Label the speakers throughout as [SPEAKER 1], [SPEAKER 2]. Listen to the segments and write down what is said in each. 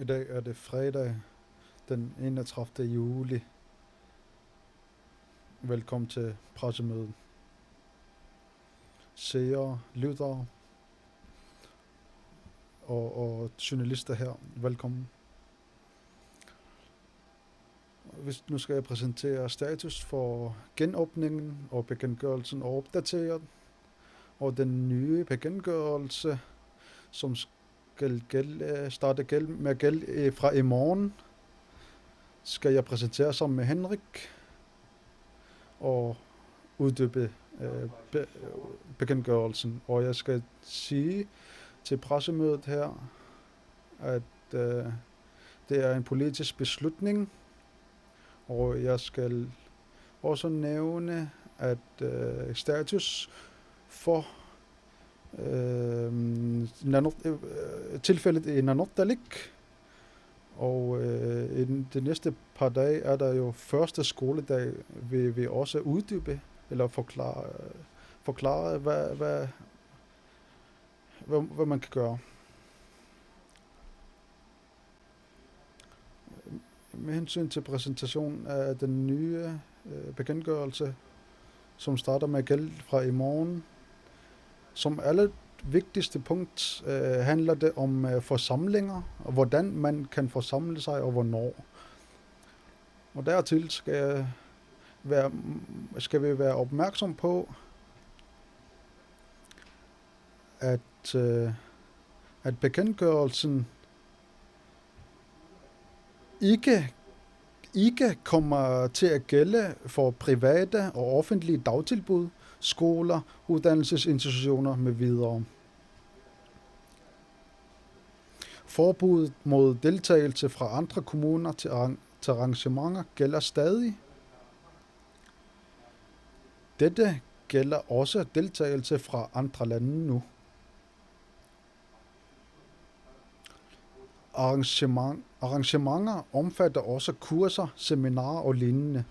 [SPEAKER 1] I dag er det fredag den 31. juli. Velkommen til pressemødet. Seere, lyttere og journalister her, velkommen. Nu skal jeg præsentere status for genåbningen og bekendtgørelsen og opdateret. Og den nye bekendtgørelse, som skal starte med at gælde fra i morgen, skal jeg præsentere sammen med Henrik og uddybe bekendtgørelsen. Og jeg skal sige til pressemødet her, at det er en politisk beslutning, og jeg skal også nævne, at status for tilfældet i Nanortalik, og i de næste par dage er der jo første skoledag, vil vi også uddybe eller forklare hvad man kan gøre. Med hensyn til præsentationen af den nye bekendtgørelse, som starter med at gælde fra i morgen, som alle vigtigste punkt handler det om forsamlinger, og hvordan man kan forsamle sig, og hvornår. Og dertil skal vi være opmærksom på, at bekendtgørelsen ikke kommer til at gælde for private og offentlige dagtilbud, skoler, uddannelsesinstitutioner med videre. Forbuddet mod deltagelse fra andre kommuner til arrangementer gælder stadig. Dette gælder også deltagelse fra andre lande nu. Arrangementer omfatter også kurser, seminarer og lignende.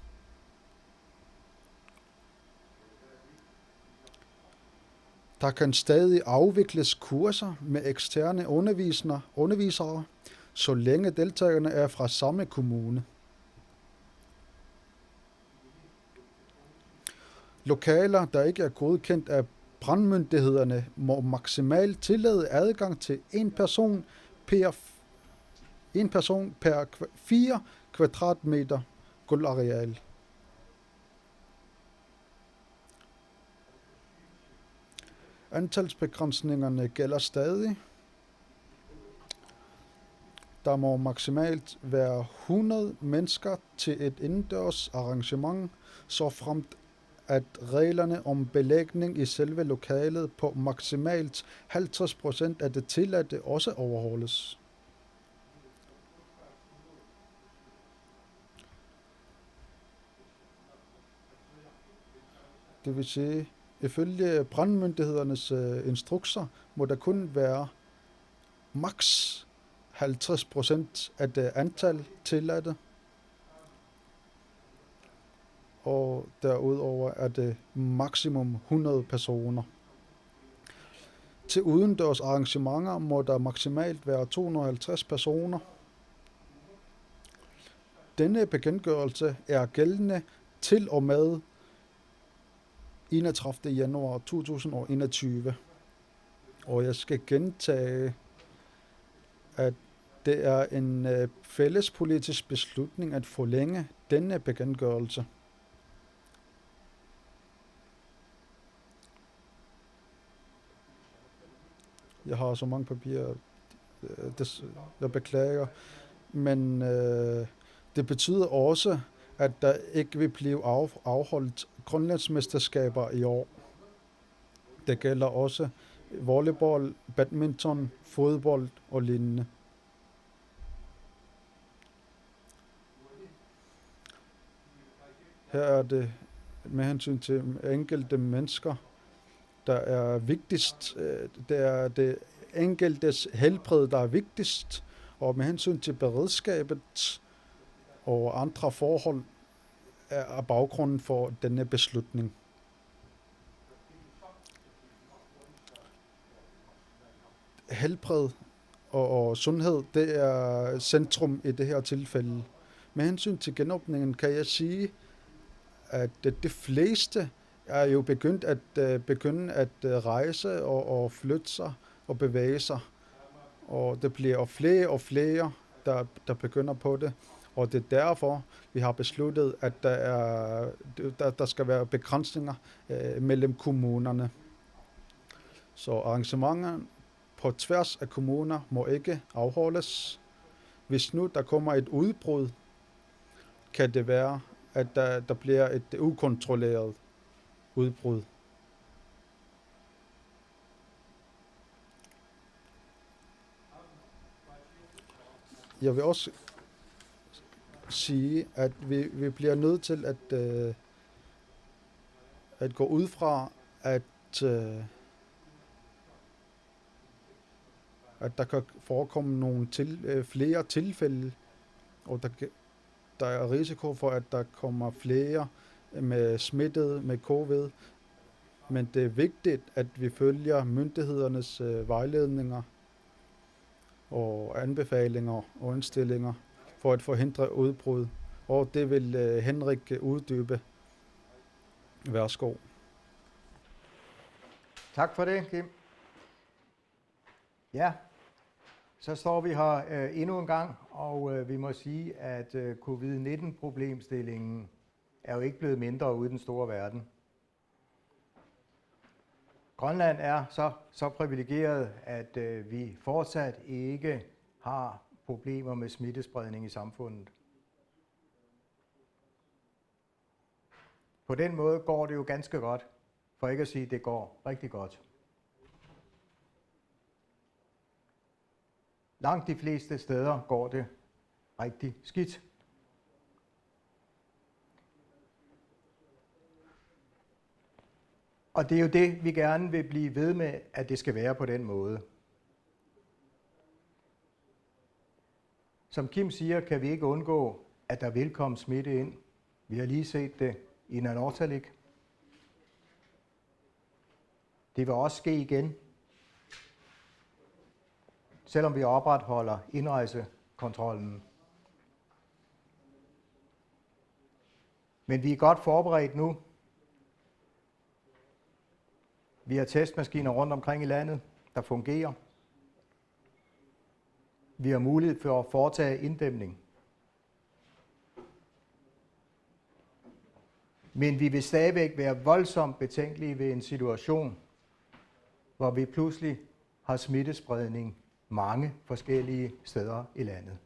[SPEAKER 1] Der kan stadig afvikles kurser med eksterne undervisere, så længe deltagerne er fra samme kommune. Lokaler, der ikke er godkendt af brandmyndighederne, må maksimalt tillade adgang til en person per 4 kvadratmeter gulvareal. Antalsbegrænsningerne gælder stadig. Der må maksimalt være 100 mennesker til et indendørs arrangement, så fremt at reglerne om belægning i selve lokalet på maksimalt 50% af det tilladte også overholdes. Det vil sige, ifølge brandmyndighedernes instrukser må der kun være maks 50% af det antal tilladte, og derudover er det maksimum 100 personer. Til udendørs arrangementer må der maksimalt være 250 personer. Denne bekendtgørelse er gældende til og med 31. januar 2021. Og jeg skal gentage, at det er en fælles politisk beslutning at forlænge denne bekendtgørelse. Jeg har så mange papirer, jeg beklager, men det betyder også, at der ikke vil blive afholdt grønlandsmesterskaber i år. Det gælder også volleyball, badminton, fodbold og lignende. Her er det med hensyn til enkelte mennesker, der er vigtigst. Det er det enkeltes helbred, der er vigtigst, og med hensyn til beredskabet og andre forhold er baggrunden for denne beslutning. Helbred og sundhed, det er centrum i det her tilfælde. Med hensyn til genåbningen kan jeg sige, at det fleste er jo begyndt at rejse og flytte sig og bevæge sig. Og det bliver flere og flere, der begynder på det. Og det er derfor, vi har besluttet, at der skal være begrænsninger mellem kommunerne. Så arrangementer på tværs af kommuner må ikke afholdes. Hvis nu der kommer et udbrud, kan det være, at der bliver et ukontrolleret udbrud. Jeg vil også sige, at vi bliver nødt til at gå ud fra, at der kan forekomme flere tilfælde, og der er risiko for, at der kommer flere med smittet med covid. Men det er vigtigt, at vi følger myndighedernes vejledninger og anbefalinger og indstillinger for at forhindre udbrud. Og det vil Henrik uddybe. Værsgo.
[SPEAKER 2] Tak for det, Kim. Ja, så står vi her endnu en gang, og vi må sige, at covid-19-problemstillingen er jo ikke blevet mindre ude i den store verden. Grønland er så privilegeret, at vi fortsat ikke har problemer med smittespredning i samfundet. På den måde går det jo ganske godt, for ikke at sige, at det går rigtig godt. Langt de fleste steder går det rigtig skidt. Og det er jo det, vi gerne vil blive ved med, at det skal være på den måde. Som Kim siger, kan vi ikke undgå, at der vil komme smitte ind. Vi har lige set det i Nanortalik. Det vil også ske igen, selvom vi opretholder indrejsekontrollen. Men vi er godt forberedt nu. Vi har testmaskiner rundt omkring i landet, der fungerer. Vi har mulighed for at foretage inddæmning. Men vi vil stadigvæk være voldsomt betænkelige ved en situation, hvor vi pludselig har smittespredning mange forskellige steder i landet.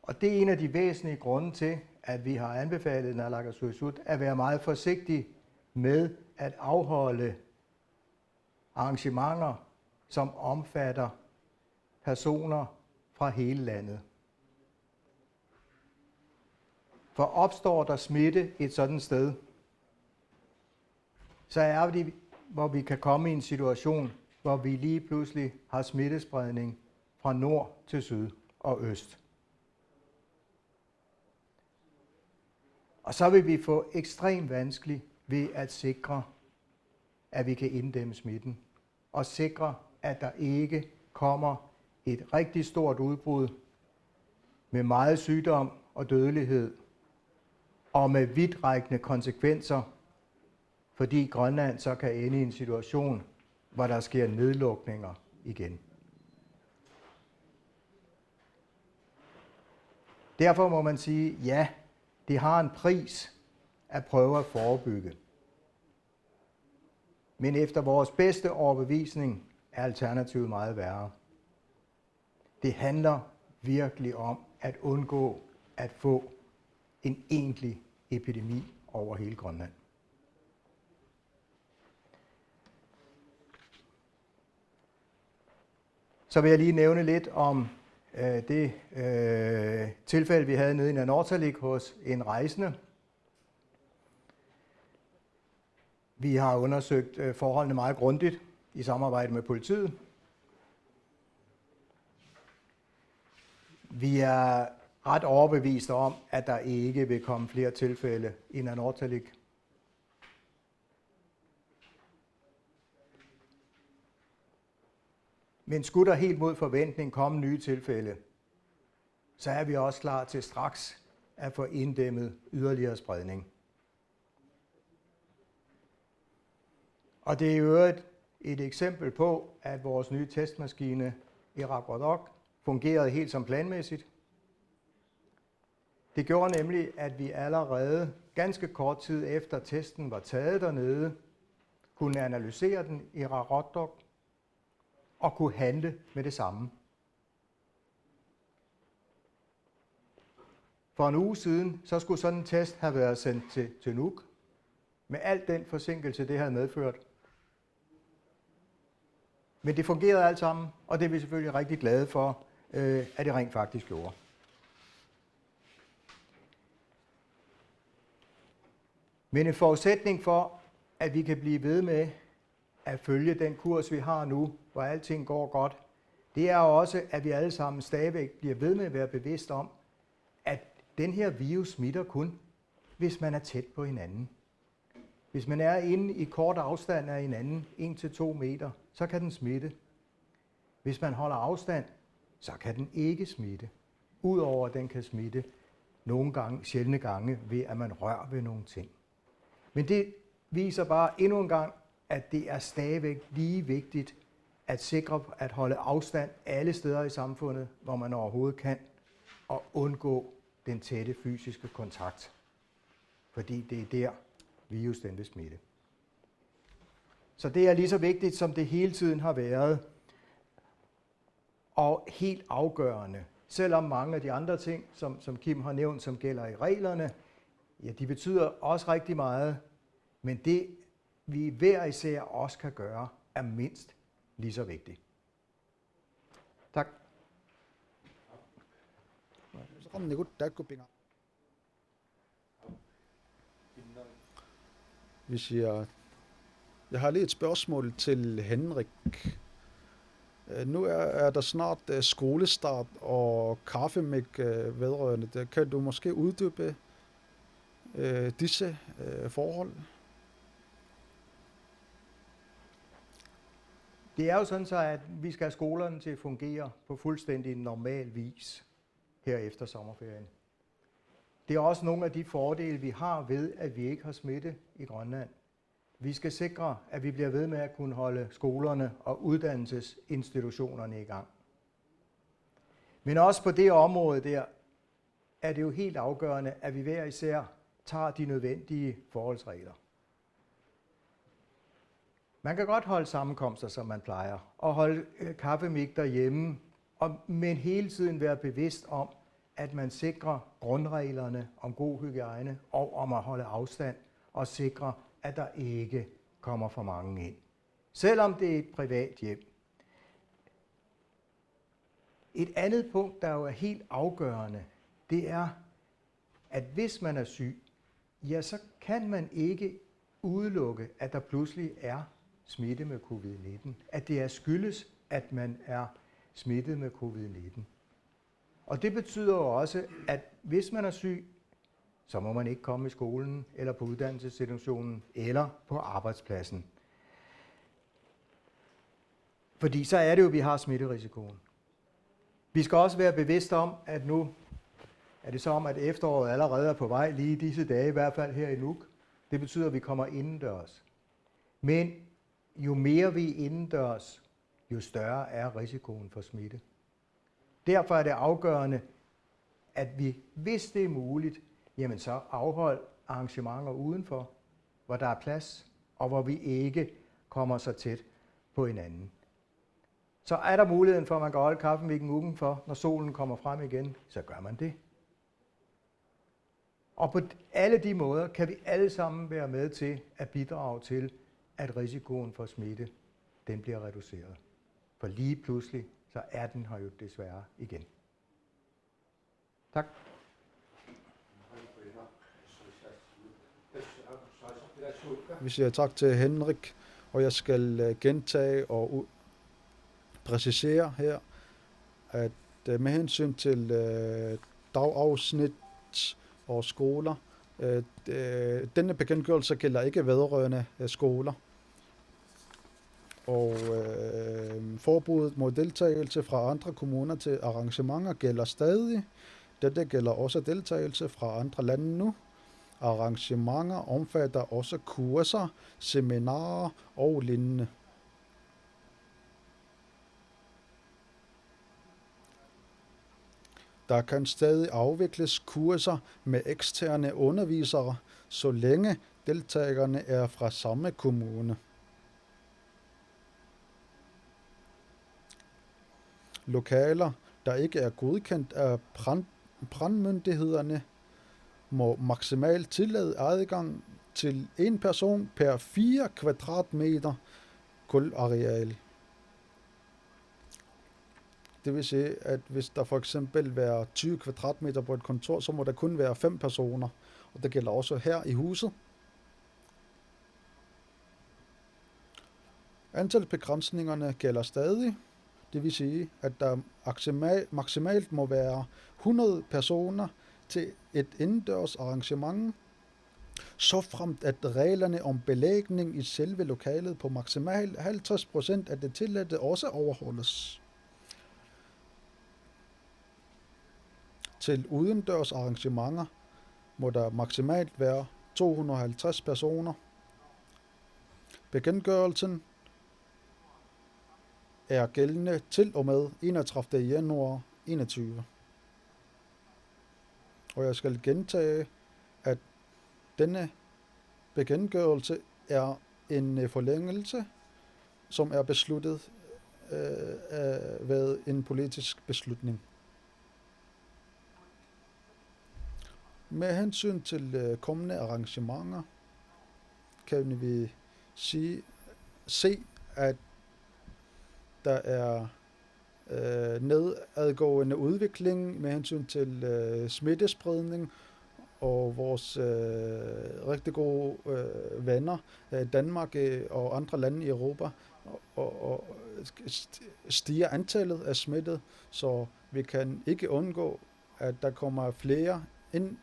[SPEAKER 2] Og det er en af de væsentlige grunde til, at vi har anbefalet naalakkersuisut at være meget forsigtig med at afholde arrangementer, som omfatter personer fra hele landet. For opstår der smitte et sådan sted, så er det, hvor vi kan komme i en situation, hvor vi lige pludselig har smittespredning fra nord til syd og øst. Og så vil vi få ekstremt vanskeligt ved at sikre, at vi kan inddæmme smitten, og sikre, at der ikke kommer et rigtig stort udbrud med meget sygdom og dødelighed, og med vidtrækkende konsekvenser, fordi Grønland så kan ende i en situation, hvor der sker nedlukninger igen. Derfor må man sige, ja, det har en pris at prøve at forebygge. Men efter vores bedste overbevisning er alternativet meget værre. Det handler virkelig om at undgå at få en egentlig epidemi over hele Grønland. Så vil jeg lige nævne lidt om det tilfælde, vi havde nede i Nanortalik hos en rejsende. Vi har undersøgt forholdene meget grundigt i samarbejde med politiet. Vi er ret overbevist om, at der ikke vil komme flere tilfælde i Nanortalik. Men skulle der helt mod forventning komme nye tilfælde, så er vi også klar til straks at få inddæmmet yderligere spredning. Og det er jo et eksempel på, at vores nye testmaskine Iraq-Rodok fungerede helt som planmæssigt. Det gjorde nemlig, at vi allerede ganske kort tid efter testen var taget dernede, kunne analysere den i Iraq-Rodok og kunne handle med det samme. For en uge siden, så skulle sådan en test have været sendt til Nuuk, med al den forsinkelse, det havde medført. Men det fungerede alt sammen, og det er vi selvfølgelig rigtig glade for, at det rent faktisk gjorde. Men en forudsætning for, at vi kan blive ved med at følge den kurs, vi har nu, hvor alting går godt, det er også, at vi alle sammen stadigvæk bliver ved med at være bevidst om, at den her virus smitter kun, hvis man er tæt på hinanden. Hvis man er inde i kort afstand af hinanden, 1-2 meter, så kan den smitte. Hvis man holder afstand, så kan den ikke smitte. Udover at den kan smitte nogle gange, sjældne gange, ved at man rører ved nogle ting. Men det viser bare endnu en gang, at det er stadigvæk lige vigtigt at sikre at holde afstand alle steder i samfundet, hvor man overhovedet kan, og undgå den tætte fysiske kontakt. Fordi det er der, virus den vil smitte. Så det er lige så vigtigt, som det hele tiden har været, og helt afgørende. Selvom mange af de andre ting, som Kim har nævnt, som gælder i reglerne, ja, de betyder også rigtig meget, men det, vi hver især også kan gøre, er mindst lige så vigtigt. Tak.
[SPEAKER 1] Jeg har lige et spørgsmål til Henrik. Nu er der snart skolestart og kaffemik vedrørende. Kan du måske uddybe disse forhold?
[SPEAKER 2] Det er jo sådan så, at vi skal have skolerne til at fungere på fuldstændig normal vis her efter sommerferien. Det er også nogle af de fordele, vi har ved, at vi ikke har smitte i Grønland. Vi skal sikre, at vi bliver ved med at kunne holde skolerne og uddannelsesinstitutionerne i gang. Men også på det område der, er det jo helt afgørende, at vi hver især tager de nødvendige forholdsregler. Man kan godt holde sammenkomster, som man plejer, og holde kaffemik derhjemme, men hele tiden være bevidst om, at man sikrer grundreglerne om god hygiejne og om at holde afstand og sikre, at der ikke kommer for mange ind. Selvom det er et privat hjem. Et andet punkt, der jo er helt afgørende, det er, at hvis man er syg, ja, så kan man ikke udelukke, at der pludselig er smitte med covid-19. At det er skyldes, at man er smittet med covid-19. Og det betyder jo også, at hvis man er syg, så må man ikke komme i skolen, eller på uddannelsesinstitutionen, eller på arbejdspladsen. Fordi så er det jo, at vi har smitterisikoen. Vi skal også være bevidste om, at nu er det så om, at efteråret allerede er på vej, lige disse dage, i hvert fald her i Nuuk. Det betyder, at vi kommer indendørs. Men jo mere vi er indendørs, jo større er risikoen for smitte. Derfor er det afgørende, at vi, hvis det er muligt, jamen så afhold arrangementer udenfor, hvor der er plads, og hvor vi ikke kommer så tæt på hinanden. Så er der muligheden for, at man kan holde kaffemikken udenfor, når solen kommer frem igen, så gør man det. Og på alle de måder kan vi alle sammen være med til at bidrage til, at risikoen for smitte, den bliver reduceret. For lige pludselig, så er den her jo desværre igen. Tak.
[SPEAKER 1] Vi siger tak til Henrik, og jeg skal gentage og præcisere her, at med hensyn til dagafsnit og skoler, denne bekendtgørelse gælder ikke vedrørende skoler. Og Forbuddet mod deltagelse fra andre kommuner til arrangementer gælder stadig. Dette gælder også deltagelse fra andre lande nu. Arrangementer omfatter også kurser, seminarer og lignende. Der kan stadig afvikles kurser med eksterne undervisere, så længe deltagerne er fra samme kommune. Lokaler, der ikke er godkendt af brandmyndighederne, må maksimalt tillade adgang til en person per 4 kvadratmeter gulvareal. Det vil sige, at hvis der for eksempel er 20 kvadratmeter på et kontor, så må der kun være 5 personer. Og det gælder også her i huset. Antalsbegrænsningerne gælder stadig. Det vil sige, at der maksimalt må være 100 personer til et indendørs arrangement, så fremt at reglerne om belægning i selve lokalet på maksimalt 50% af det tilladte også overholdes. Til udendørs arrangementer må der maksimalt være 250 personer. Bekendtgørelsen er gældende til og med 31. januar 2021. Og jeg skal gentage, at denne bekendtgørelse er en forlængelse, som er besluttet ved en politisk beslutning. Med hensyn til kommende arrangementer kan vi se, at der er nedadgående udvikling med hensyn til smittespredning, og vores rigtig gode venner, Danmark og andre lande i Europa, og stiger antallet af smittet, så vi kan ikke undgå, at der kommer flere ind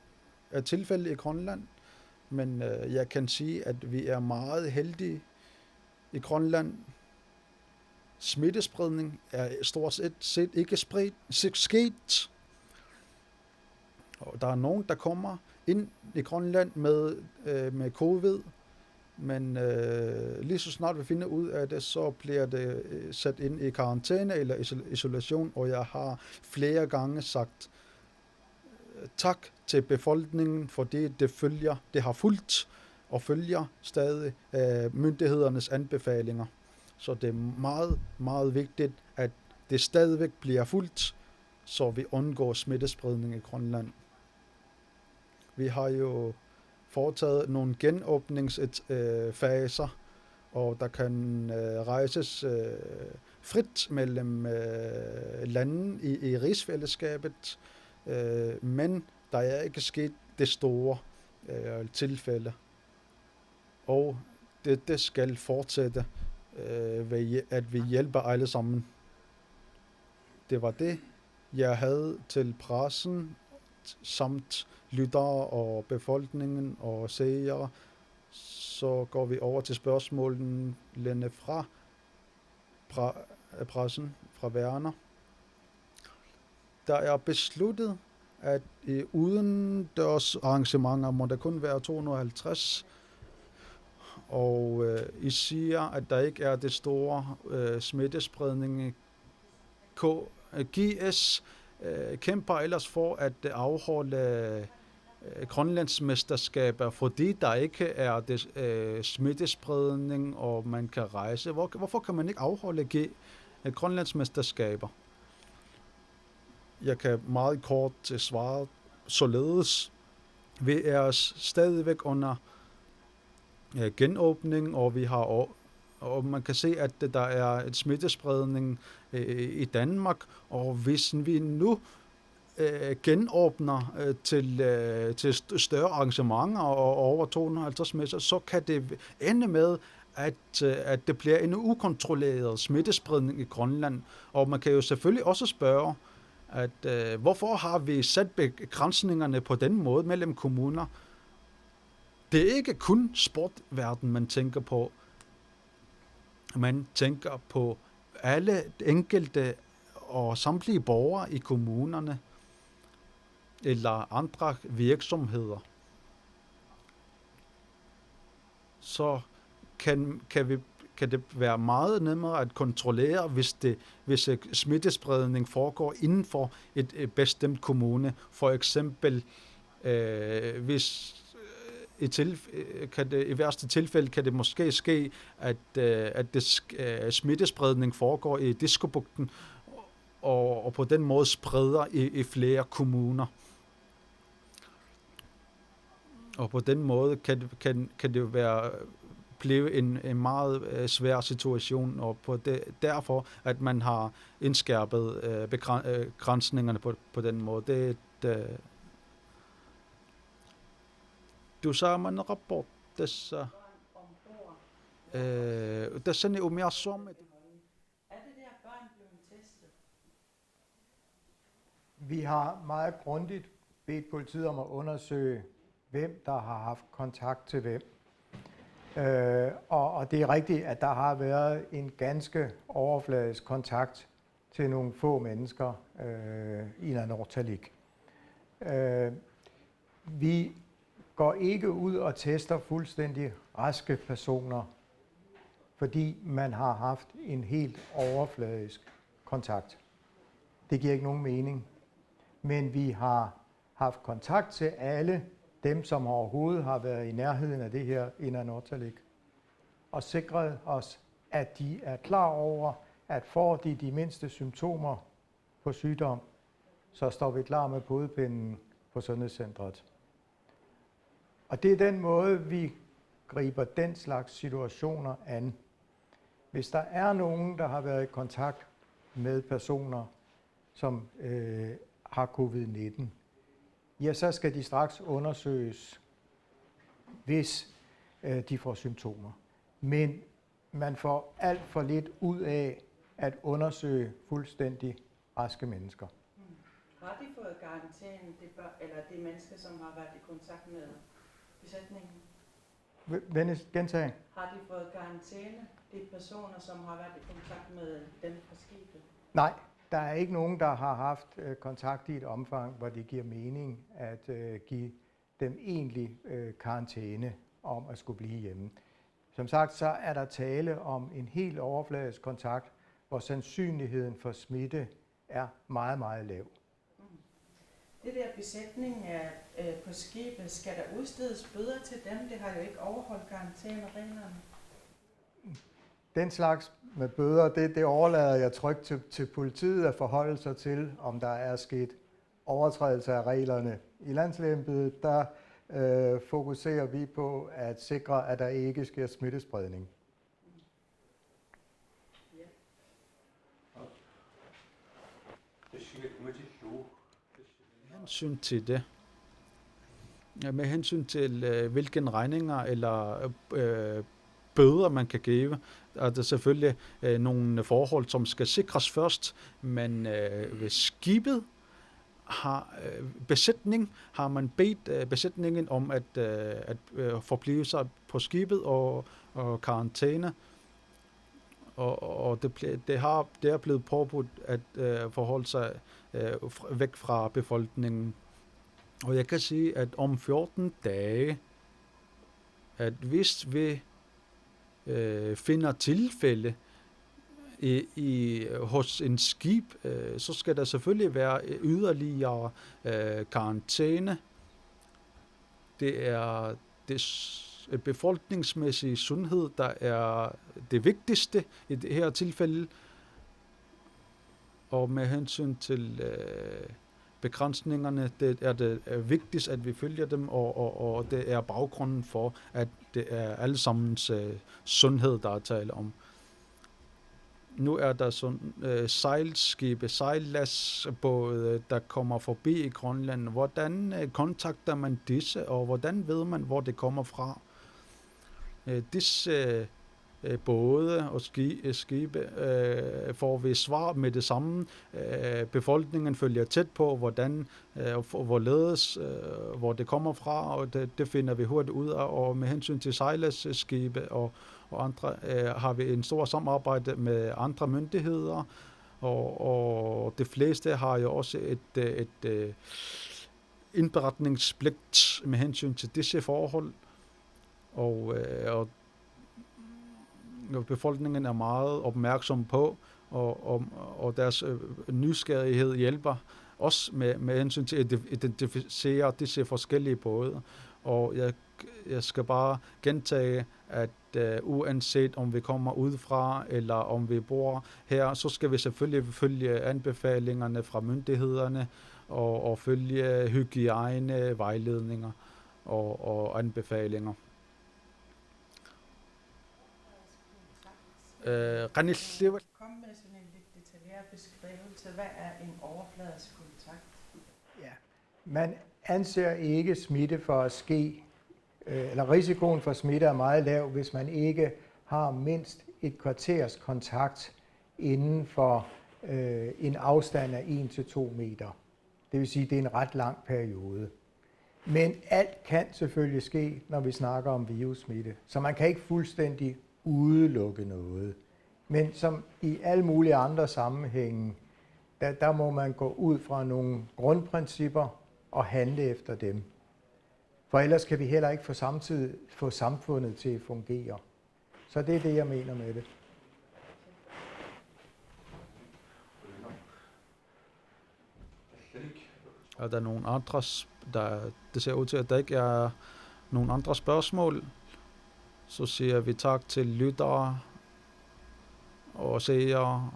[SPEAKER 1] af tilfælde i Grønland. Men jeg kan sige, at vi er meget heldige i Grønland. Smittespredning er stort set ikke sket. Og der er nogen, der kommer ind i Grønland med covid, men lige så snart vi finder ud af det, så bliver det sat ind i karantæne eller isolation, og jeg har flere gange sagt tak til befolkningen, fordi det har fulgt og følger stadig myndighedernes anbefalinger. Så det er meget, meget vigtigt, at det stadigvæk bliver fulgt, så vi undgår smittespredning i Grønland. Vi har jo foretaget nogle genåbningsfaser, og der kan rejses frit mellem lande i rigsfællesskabet, men der er ikke sket det store tilfælde. Og det skal fortsætte, ved at vi hjælper alle sammen. Det var det, jeg havde til pressen, samt lyttere og befolkningen og seere. Så går vi over til spørgsmålene fra pressen, fra Werner. Der er besluttet, at i udendørs arrangementer må der kun være 250, og I siger, at der ikke er det store smittespredning. GS kæmper ellers for at afholde grønlandsmesterskaber, fordi der ikke er det smittespredning, og man kan rejse. Hvorfor kan man ikke afholde grønlandsmesterskaber? Jeg kan meget kort svare således. Vi er stadigvæk under genåbning, og vi har og man kan se, at der er et smittespredning i Danmark, og hvis vi nu genåbner til større arrangementer og over 250 messer, så kan det ende med, at det bliver en ukontrolleret smittespredning i Grønland. Og man kan jo selvfølgelig også spørge, at hvorfor har vi sat begrænsningerne på den måde mellem kommuner? Det er ikke kun sportverden, man tænker på. Man tænker på alle enkelte og samtlige borgere i kommunerne eller andre virksomheder, så kan det være meget nemmere at kontrollere, hvis smittespredning foregår inden for et bestemt kommune. For eksempel, hvis i værste tilfælde kan det måske ske, at smittespredning foregår i Diskobugten, og på den måde spreder i flere kommuner. Og på den måde kan det blive en meget svær situation, og derfor, at man har indskærpet begrænsningerne på den måde. Du sa en rapport tässä ni umiassuamme.
[SPEAKER 2] Vi har meget grundigt bedt politiet om at undersøge, hvem der har haft kontakt til hvem. Og det er rigtigt, at der har været en ganske overfladisk kontakt til nogle få mennesker i Nanortalik. Vi går ikke ud og tester fuldstændig raske personer, fordi man har haft en helt overfladisk kontakt. Det giver ikke nogen mening. Men vi har haft kontakt til alle dem, som overhovedet har været i nærheden af det her i Nanortalik, og sikret os, at de er klar over, at får de mindste symptomer på sygdom, så står vi klar med hovedpinden på sundhedscentret. Og det er den måde, vi griber den slags situationer an. Hvis der er nogen, der har været i kontakt med personer, som har covid-19, ja, så skal de straks undersøges, hvis de får symptomer. Men man får alt for lidt ud af at undersøge fuldstændig raske mennesker.
[SPEAKER 3] Har de fået karantæne, eller de mennesker, som har været i kontakt med besætningen?
[SPEAKER 2] Gentag.
[SPEAKER 3] Har de fået karantæne, de personer, som har været i kontakt med dem fra skibet?
[SPEAKER 2] Nej, der er ikke nogen, der har haft kontakt i et omfang, hvor det giver mening at give dem egentlig karantæne om at skulle blive hjemme. Som sagt, så er der tale om en helt overfladisk kontakt, hvor sandsynligheden for smitte er meget, meget lav.
[SPEAKER 3] Det der besætning på skibet, skal der udstedes bøder til dem? Det har jo ikke overholdt karantænereglerne.
[SPEAKER 2] Den slags med bøder, det overlader jeg trygt til politiet at forholde sig til, om der er sket overtrædelse af reglerne. I landslægembedet, der fokuserer vi på at sikre, at der ikke sker smittespredning.
[SPEAKER 1] Hensyn til det. Med hensyn til hvilken regninger eller bøder man kan give, er der selvfølgelig nogle forhold, som skal sikres først, men ved skibet besætning har man bedt besætningen om at forblive sig på skibet og karantæne, og det er blevet påbudt at forholde sig væk fra befolkningen. Og jeg kan sige, at om 14 dage, at hvis vi finder tilfælde hos en skib, så skal der selvfølgelig være yderligere karantæne. Det er det befolkningsmæssige sundhed, der er det vigtigste i det her tilfælde. Og med hensyn til begrænsningerne, det er det vigtigst, at vi følger dem, og det er baggrunden for, at det er allesammens sundhed, der er tale om. Nu er der sådan sejlskibe, sejlladsbåde, der kommer forbi i Grønland. Hvordan kontakter man disse, og hvordan ved man, hvor det kommer fra? Disse både og skibe, får vi svar med det samme. Befolkningen følger tæt på, hvordan, hvorledes, hvor det kommer fra, og det finder vi hurtigt ud af. Og med hensyn til sejladsskibe og andre, har vi en stor samarbejde med andre myndigheder, og de fleste har jo også et indberetningspligt med hensyn til disse forhold, og befolkningen er meget opmærksom på, og deres nysgerrighed hjælper os med hensyn til at identificere disse forskellige både. Og jeg skal bare gentage, at uanset om vi kommer udefra, eller om vi bor her, så skal vi selvfølgelig følge anbefalingerne fra myndighederne, og følge hygiejne, vejledninger og anbefalinger.
[SPEAKER 3] Kom med sådan en lidt detaljeret beskrivelse. Hvad er en overfladisk kontakt?
[SPEAKER 2] Ja. Man anser ikke smitte for at ske, eller risikoen for smitte er meget lav, hvis man ikke har mindst et kvarters kontakt inden for en afstand af 1-2 meter. Det vil sige, at det er en ret lang periode. Men alt kan selvfølgelig ske, når vi snakker om virussmitte. Så man kan ikke fuldstændig udelukke noget. Men som i alle mulige andre sammenhænge, der må man gå ud fra nogle grundprincipper og handle efter dem. For ellers kan vi heller ikke få samfundet til at fungere. Så det er det, jeg mener med det.
[SPEAKER 1] Er der nogen andre, det ser ud til, at der ikke er nogen andre spørgsmål, så siger vi tak til lyttere og seere.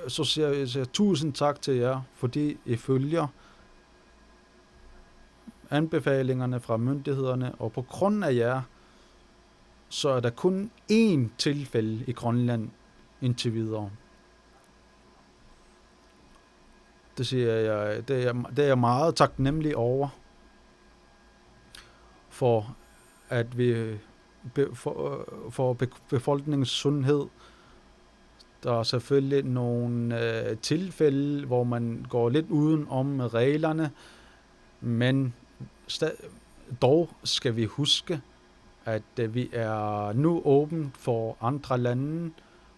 [SPEAKER 1] Så siger jeg tusind tak til jer, fordi I følger anbefalingerne fra myndighederne, og på grund af jer, så er der kun én tilfælde i Grønland indtil videre. Det siger jeg, det er jeg meget taknemmelig over, for at vi for befolkningens sundhed. Der er selvfølgelig nogle tilfælde, hvor man går lidt uden om reglerne, men dog skal vi huske, at vi er nu åben for andre lande,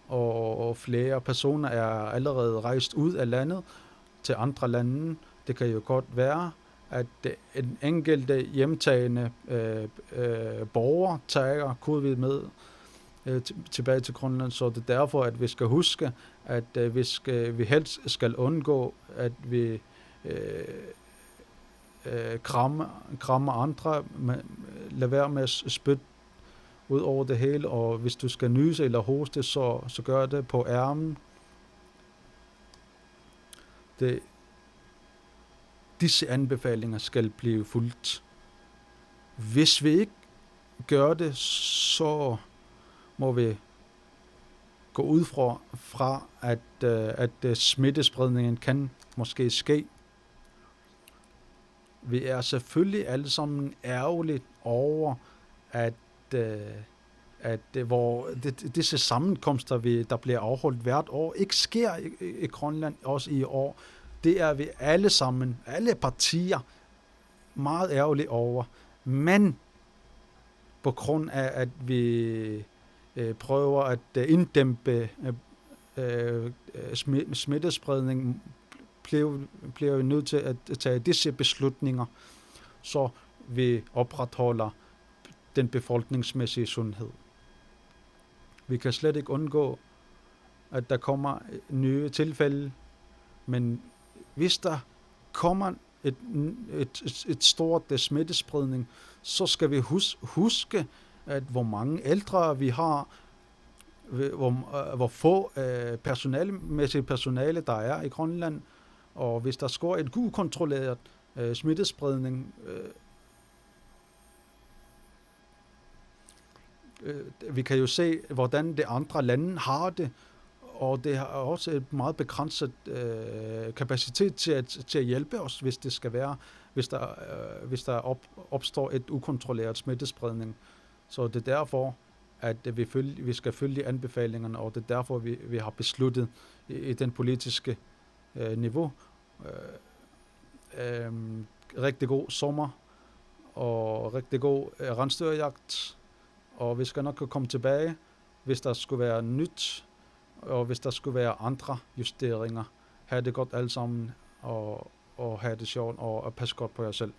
[SPEAKER 1] og flere personer er allerede rejst ud af landet til andre lande. Det kan jo godt være, at en enkelte hjemtagende borger tager covid med tilbage til Grønland, så det er derfor, at vi skal huske, at vi helst skal undgå, at vi krammer andre, lad være med at spytte ud over det hele, og hvis du skal nyse eller hoste, så gør det på ærmen. Disse anbefalinger skal blive fulgt. Hvis vi ikke gør det, så må vi gå ud fra at smittespredningen kan måske ske. Vi er selvfølgelig alle sammen ærgerligt over, at hvor disse sammenkomster, der bliver afholdt hvert år, ikke sker i Grønland også i år. Det er vi alle sammen, alle partier, meget ærgerlige over. Men på grund af, at vi prøver at inddæmpe smittespredning, bliver vi nødt til at tage disse beslutninger, så vi opretholder den befolkningsmæssige sundhed. Vi kan slet ikke undgå, at der kommer nye tilfælde, men hvis der kommer et stort smittespredning, så skal vi huske, at hvor mange ældre vi har, hvor få personale der er i Grønland, og hvis der sker et ukontrolleret smittespredning, vi kan jo se, hvordan de andre lande har det, og det har også et meget begrænset kapacitet til at hjælpe os, hvis det skal være, hvis der opstår et ukontrolleret smittespredning. Så det er derfor, at vi skal følge anbefalingerne, og det er derfor, vi har besluttet i den politiske niveau. Rigtig god sommer og rigtig god rensdyrjagt, og vi skal nok komme tilbage, hvis der skulle være nyt, og hvis der skulle være andre justeringer. Ha' det godt alle sammen, og have det sjovt, og passe godt på jer selv.